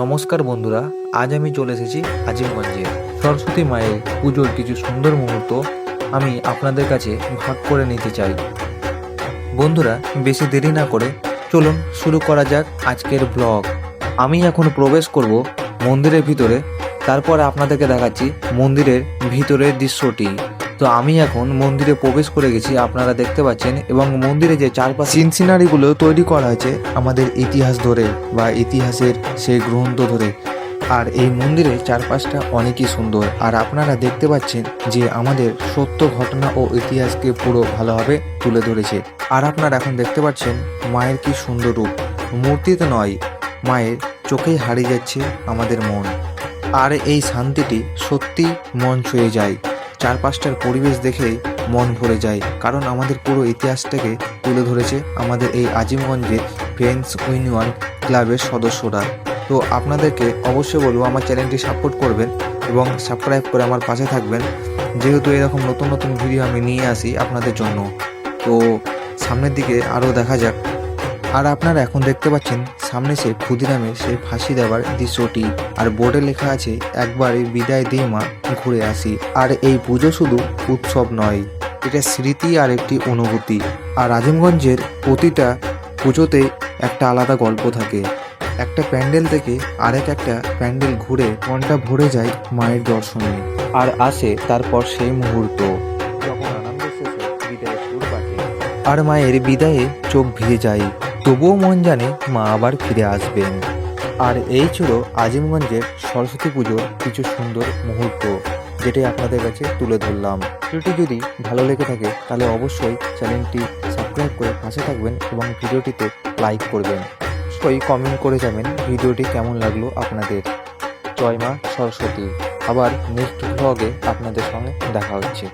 নমস্কার বন্ধুরা, আজ আমি চলে এসেছি আজিমগঞ্জে সরস্বতী মায়ের পুজোর কিছু সুন্দর মুহূর্ত আমি আপনাদের কাছে ভাগ করে নিতে চাই। বন্ধুরা, বেশি দেরি না করে চলুন শুরু করা যাক আজকের ব্লগ। আমি এখন প্রবেশ করব মন্দিরের ভিতরে, তারপর আপনাদেরকে দেখাচ্ছি মন্দিরের ভিতরের দৃশ্যটি। তো আমি এখন মন্দিরে প্রবেশ করে গেছি, আপনারা দেখতে পাচ্ছেন, এবং মন্দিরে যে চারপাশে সিন সিনারিগুলো তৈরি করা হয়েছে আমাদের ইতিহাস ধরে বা ইতিহাসের সেই গ্রন্থ ধরে। আর এই মন্দিরের চারপাশটা অনেকই সুন্দর, আর আপনারা দেখতে পাচ্ছেন যে আমাদের সত্য ঘটনা ও ইতিহাসকে পুরো ভালোভাবে তুলে ধরেছে। আর আপনারা এখন দেখতে পাচ্ছেন মায়ের কি সুন্দর রূপ, মূর্তিতে নয়, মায়ের চোখেই হারিয়ে যাচ্ছে আমাদের মন। আর এই শান্তিটি সত্যি মন ছুঁয়ে যায়। চারপাশটার পরিবেশ দেখেই মন ভরে যায়, কারণ আমাদের পুরো ইতিহাসটাকে তুলে ধরেছে আমাদের এই আজিমগঞ্জের ফ্রেন্ডস ইউনিয়ন ক্লাবের সদস্যরা। তো আপনাদেরকে অবশ্যই বলবো আমার চ্যানেলটি সাপোর্ট করবেন এবং সাবস্ক্রাইব করে আমার পাশে থাকবেন, যেহেতু এরকম নতুন নতুন ভিডিও আমি নিয়ে আসি আপনাদের জন্য। তো সামনের দিকে আরও দেখা যাক। আর আপনারা এখন দেখতে পাচ্ছেন সামনে সে ক্ষুদিরামের সেই ফাঁসি দেওয়ার দৃশ্যটি, আর বোর্ডে লেখা আছে একবারই বিদায় দিয়ে মা ঘুরে আসি। আর এই পুজো শুধু উৎসব নয়, এটা স্মৃতি আর একটি অনুভূতি। আর আজিমগঞ্জের প্রতিটা পুজোতে একটা আলাদা গল্প থাকে। একটা প্যান্ডেল থেকে একটা প্যান্ডেল ঘুরে মনটা ভরে যায় মায়ের দর্শনে, আর আসে তারপর সেই মুহূর্ত যখন আনন্দ শেষে বিদায়ের সুর বাজে আর মায়ের বিদায়ে চোখ ভিজে যায়। তবুও মন জানে মা আবার ফিরে আসবেন। আর এই ছিল আজিমগঞ্জের সরস্বতী পুজোর কিছু সুন্দর মুহূর্ত, যেটাই আপনাদের কাছে তুলে ধরলাম। ভিডিওটি যদি ভালো লেগে থাকে তাহলে অবশ্যই চ্যানেলটি সাবস্ক্রাইব করে পাশে থাকবেন এবং ভিডিওটিতে লাইক করবেন। অবশ্যই কমেন্ট করে যাবেন ভিডিওটি কেমন লাগলো আপনাদের। জয় মা সরস্বতী। আবার নেক্সট ব্লগে আপনাদের সঙ্গে দেখা হচ্ছে।